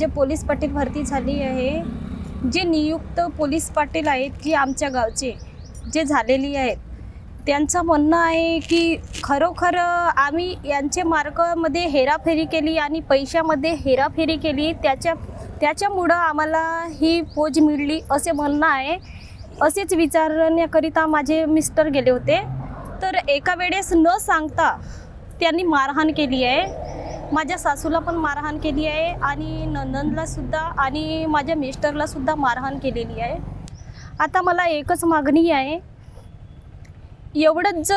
जे पोलीस पाटील भरती झाली आहे, जे नियुक्त पोलीस पाटील आहेत की आमच्या गावचे जे झालेली आहेत, त्यांचं म्हणणं आहे की खरोखर आम्ही यांचे मार्कामध्ये हेराफेरी केली आणि पैशामध्ये हेराफेरी केली, त्याच्यामुळं आम्हाला ही पोच मिळली असे म्हणणं आहे। असेच विचारण्याकरिता माझे मिस्टर गेले होते, तर एका वेळेस न सांगता त्यांनी मारहाण केली आहे। माझ्या सासूला पण मारहाण केली आहे आणि नंदनला सुद्धा आणि माझ्या मिस्टरला सुद्धा मारहाण केलेली आहे। आता मला एकच मागणी आहे, एवढंच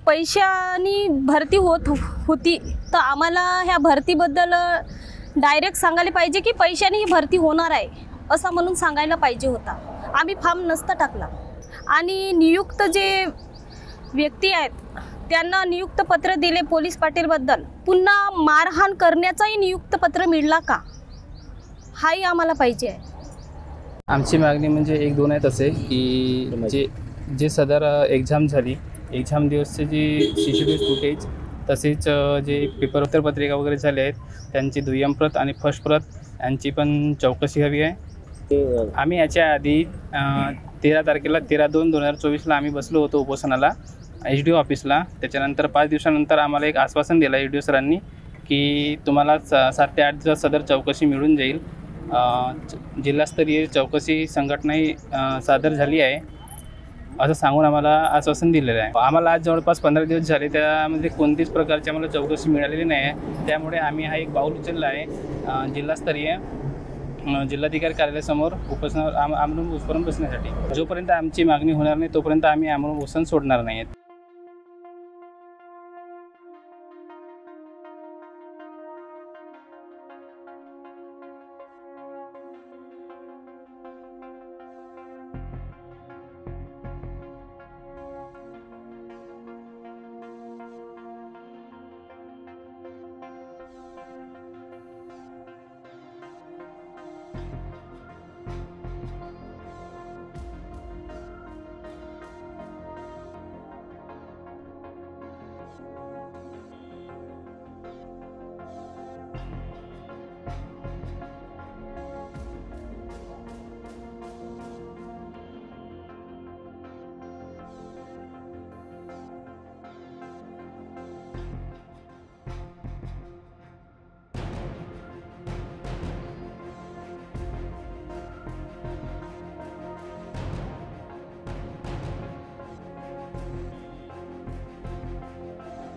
पैशानी भरती होती तर आम्हाला ह्या भरतीबद्दल डायरेक्ट सांगायला पाहिजे की पैशाने ही भरती होणार आहे असं म्हणून सांगायला पाहिजे होता। आम्ही फॉर्म नसता टाकला आणि नियुक्त जे व्यक्ती आहेत त्यांना नियुक्त पत्र दिले पोलीस पाटीलबद्दल, पुन्हा मारहाण करण्याचाही नियुक्त पत्र मिळला का, हाही आम्हाला पाहिजे आहे। आमची मागणी म्हणजे एक दोन आहेत असे की जे सदर एक्झाम झाली, एक्झाम दिवसचे जी CCTV फुटेज तसेच जे पेपर उत्तरपत्रिका वगैरे झाले आहेत त्यांची दुय्यम प्रत आणि फर्स्ट प्रत यांची पण चौकशी हवी आहे। आम्ही याच्या आधी 13 तारखेला 13/2/2024ला आम्ही बसलो होतो उपोषणाला HDO ऑफिसला। त्याच्यानंतर 5 दिवसानंतर आम्हाला एक आश्वासन दिलं HDO सरांनी की तुम्हाला 7 ते 8 दिवस सदर चौकशी मिळून जाईल। जिल्हास्तरीय चौकशी संघटनाही सादर झाली आहे असं सांगून आम्हाला आश्वासन दिलेलं आहे। आम्हाला आज जवळपास 15 दिवस झाले, त्यामध्ये कोणतीच प्रकारची आम्हाला चौकशी मिळालेली नाही आहे। त्यामुळे आम्ही हा एक पाऊल उचलला आहे जिल्हास्तरीय जिल्हाधिकारी कार्यालयासमोर उपोषणावर आमरण उपोषण बसण्यासाठी। जोपर्यंत आमची मागणी होणार नाही तोपर्यंत आम्ही आमरण उपोषण सोडणार नाही आहेत।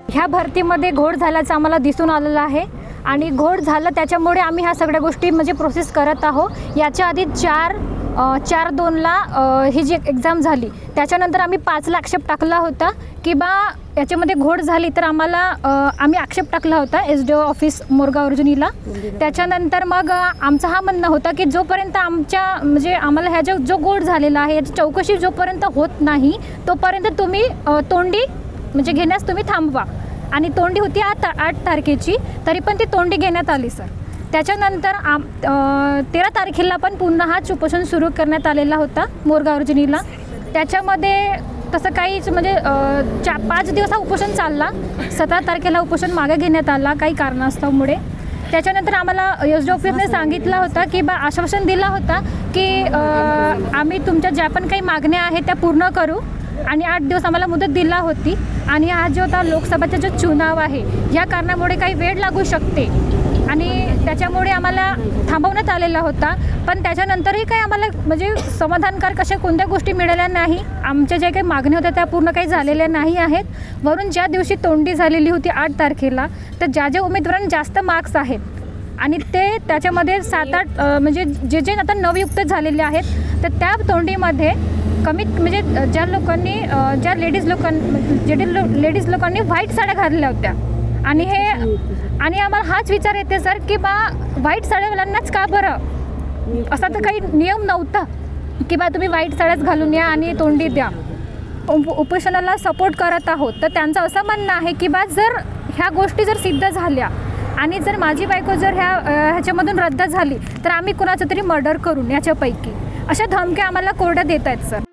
ह्या भरतीमध्ये घोळ झाल्याचं आम्हाला दिसून आलेलं आहे आणि घोळ झालं त्याच्यामुळे आम्ही ह्या सगळ्या गोष्टी म्हणजे प्रोसेस करत आहोत। याच्या आधी 4/2ला ही जी एक्झाम झाली त्याच्यानंतर आम्ही 5ला आक्षेप टाकला होता की बा याच्यामध्ये घोळ झाली तर आम्ही आक्षेप टाकला होता HDO ऑफिस मोरगाव अर्जुनीला। त्याच्यानंतर मग आमचा हा म्हणणं होता की जोपर्यंत आम्हाला ह्या जो घोळ झालेला आहे याची चौकशी जोपर्यंत होत नाही तोपर्यंत तुम्ही तोंडी म्हणजे घेण्यास तुम्ही थांबवा। आणि तोंडी होती 8 तारखेची, तरी पण ती तोंडी घेण्यात आली सर। त्याच्यानंतर 13 तारखेला पण पुन्हा हा उपोषण सुरू करण्यात आलेला होता मोरगाव अर्जुनीला। त्याच्यामध्ये तसं काहीच म्हणजे 5 दिवस हा उपोषण चालला। 17 तारखेला उपोषण मागे घेण्यात आला काही कारणास्तवामुळे। त्याच्यानंतर आम्हाला HDO ऑफिसने सांगितलं होतं की बा आश्वासन दिला होता की आम्ही तुमच्या ज्या पण काही मागण्या आहेत त्या पूर्ण करू आणि 8 दिवस आम्हाला मुदत दिला होती। आणि हा जो आता लोकसभेचा जो चुनाव आहे या कारणामुळे काही वेळ लागू शकते आणि त्याच्यामुळे आम्हाला थांबवण्यात आलेला होता। पण त्याच्यानंतरही काही आम्हाला म्हणजे समाधानकारक अशा कोणत्या गोष्टी मिळाल्या नाही। आमच्या ज्या काही मागण्या होत्या त्या पूर्ण काही झालेल्या नाही आहेत। वरून ज्या दिवशी तोंडी झालेली होती 8 तारखेला तर ज्या उमेदवारांना जास्त मार्क्स आहेत आणि त्याच्यामध्ये 7-8 म्हणजे जे आता नवयुक्त झालेले आहेत तर त्या तोंडीमध्ये कमीत म्हणजे ज्या लेडीज लोकांनी व्हाईट साड्या घातल्या होत्या आणि आम्हाला हाच विचार येते सर की बा व्हाईट साड्यावाल्यांनाच का बरं, असा तर काही नियम नव्हता की बा तुम्ही व्हाईट साड्याच घालून या आणि तोंडी द्या। उपोषणाला सपोर्ट करत आहोत तर त्यांचं असं म्हणणं आहे की बा जर ह्या गोष्टी जर सिद्ध झाल्या आणि जर माझी बायको जर ह्याच्यामधून रद्द झाली तर आम्ही कुणाचं तरी मर्डर करून याच्यापैकी अशा धमक्या आम्हाला कोर्टात देत आहेत सर।